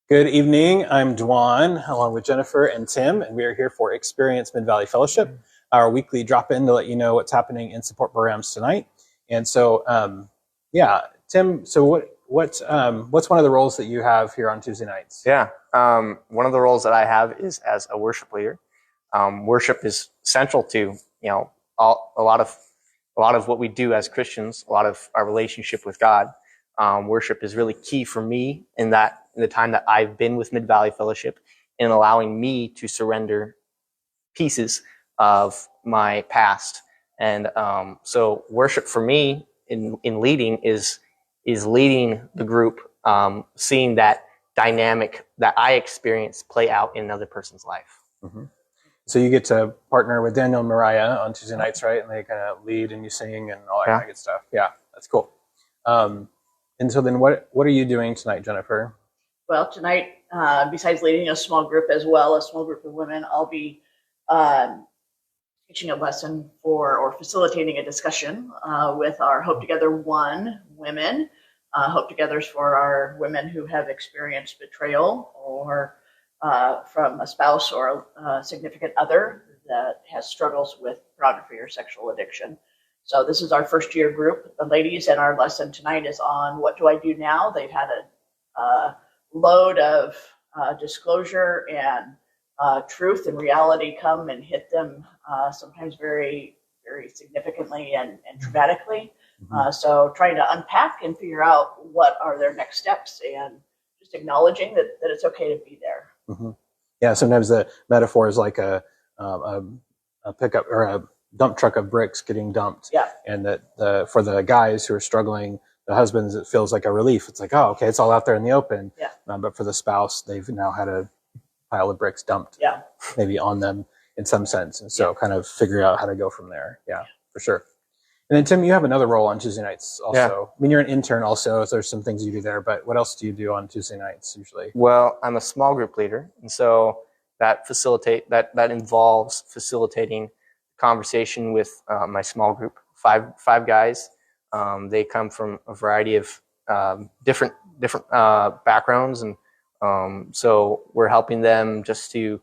Good evening. I'm Dwan, along with Jennifer and Tim, and we are here for Experience Mid-Valley Fellowship, our weekly drop-in to let you know what's happening in support programs tonight. And so, Tim. So what's one of the roles that you have here on Tuesday nights? Yeah, one of the roles that I have is as a worship leader. Worship is central to a lot of what we do as Christians. A lot of our relationship with God. Worship is really key for me in the time that I've been with Mid-Valley Fellowship, in allowing me to surrender pieces of my past. And so worship for me in leading is leading the group, seeing that dynamic that I experience play out in another person's life. Mm-hmm. So you get to partner with Daniel and Mariah on Tuesday nights, right? And they kind of lead and you sing and all that kind of good stuff. Yeah, that's cool. And so then what are you doing tonight, Jennifer? Well, tonight, besides leading a small group as well, a small group of women, I'll be teaching a lesson or facilitating a discussion with our Hope Together 1 women. Hope Together is for our women who have experienced betrayal or from a spouse or a significant other that has struggles with pornography or sexual addiction. So this is our first year group, the ladies, and our lesson tonight is on what do I do now? They've had a load of disclosure and truth and reality come and hit them sometimes very, very significantly and traumatically. So trying to unpack and figure out what are their next steps and just acknowledging that it's okay to be there. Mm-hmm. Yeah, sometimes the metaphor is like a pickup or a dump truck of bricks getting dumped. Yeah. And that for the guys who are struggling, the husbands, it feels like a relief. It's like, oh, okay, it's all out there in the open. Yeah. But for the spouse, they've now had a pile of bricks dumped, yeah, maybe on them in some sense. And so kind of figure out how to go from there. Yeah, for sure. And then Tim, you have another role on Tuesday nights also. Yeah. I mean, you're an intern also, so there's some things you do there, but what else do you do on Tuesday nights usually? Well, I'm a small group leader, and so that involves facilitating conversation with my small group, five guys. They come from a variety of different backgrounds, and so we're helping them just to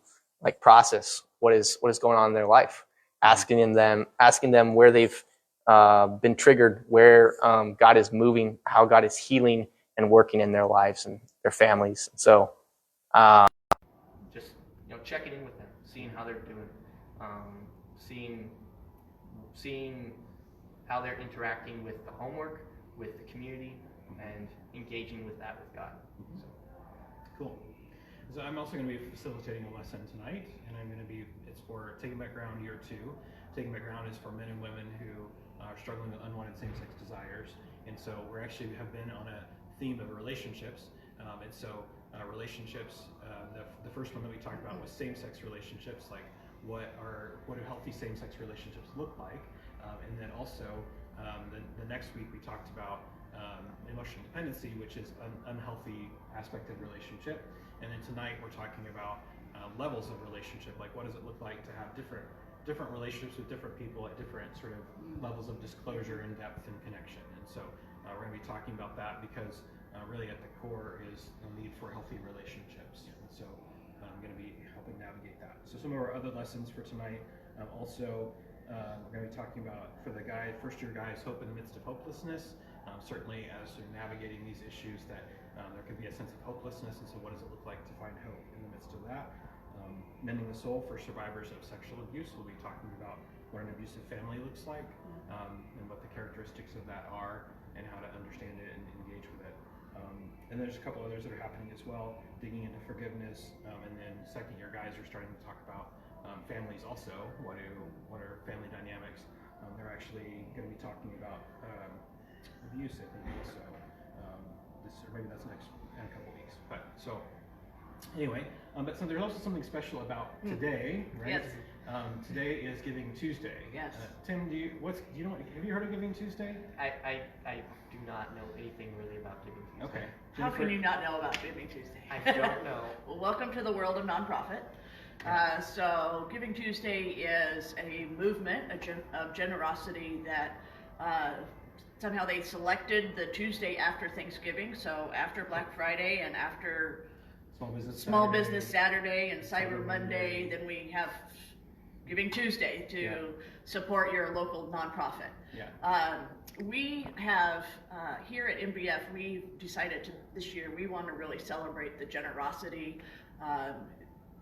process what is going on in their life, asking them where they've been triggered, where God is moving, how God is healing and working in their lives and their families. And so just checking in with them, seeing how they're doing, seeing how they're interacting with the homework, with the community, and engaging with that with God. So. Cool. So I'm also going to be facilitating a lesson tonight, and it's for Taking Back Ground Year 2. Taking Back Ground is for men and women who are struggling with unwanted same-sex desires, and so we actually have been on a theme of relationships, relationships, the first one that we talked about was same-sex relationships, like what do healthy same-sex relationships look like, and then also the next week we talked about emotional dependency, which is an unhealthy aspect of relationship, and then tonight we're talking about levels of relationship, like what does it look like to have different relationships with different people at different sort of levels of disclosure and depth and connection. And so we're going to be talking about that because really at the core is the need for healthy relationships. And so I'm going to be helping navigate that. So some of our other lessons for tonight, we're going to be talking about, for the first year guys, hope in the midst of hopelessness. Certainly as you're navigating these issues that there can be a sense of hopelessness, and so what does it look like to find hope in the midst of that? Mending the soul for survivors of sexual abuse. We'll be talking about what an abusive family looks like, and what the characteristics of that are, and how to understand it and engage with it. And there's a couple others that are happening as well, digging into forgiveness, and then second year guys are starting to talk about families also. What are family dynamics? They're actually going to be talking about abuse, I think, also. Or maybe that's next in a couple weeks. But so anyway, but so there's also something special about today, right? Yes. Today is Giving Tuesday. Yes. Tim, have you heard of Giving Tuesday? I do not know anything really about Giving Tuesday. Okay. How can you not know about Giving Tuesday? I don't know. Well, welcome to the world of nonprofit. So Giving Tuesday is a movement of generosity that somehow they selected the Tuesday after Thanksgiving, so after Black Friday and after Small Business Saturday and Cyber Monday, then we have Giving Tuesday to support your local nonprofit. We have, here at MBF, we decided this year we want to really celebrate the generosity.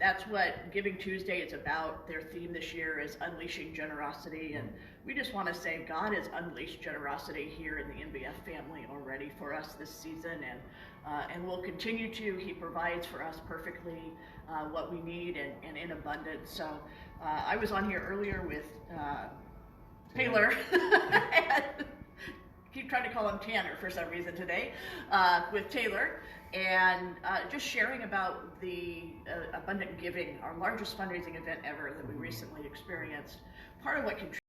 That's what Giving Tuesday is about. Their theme this year is Unleashing Generosity, and we just want to say God has unleashed generosity here in the MBF family already for us this season, and will continue to. He provides for us perfectly what we need and in abundance. So I was on here earlier with Taylor. Keep trying to call him Tanner for some reason today, with Taylor, and just sharing about the Abundant Giving, our largest fundraising event ever that we recently experienced. Part of what contributed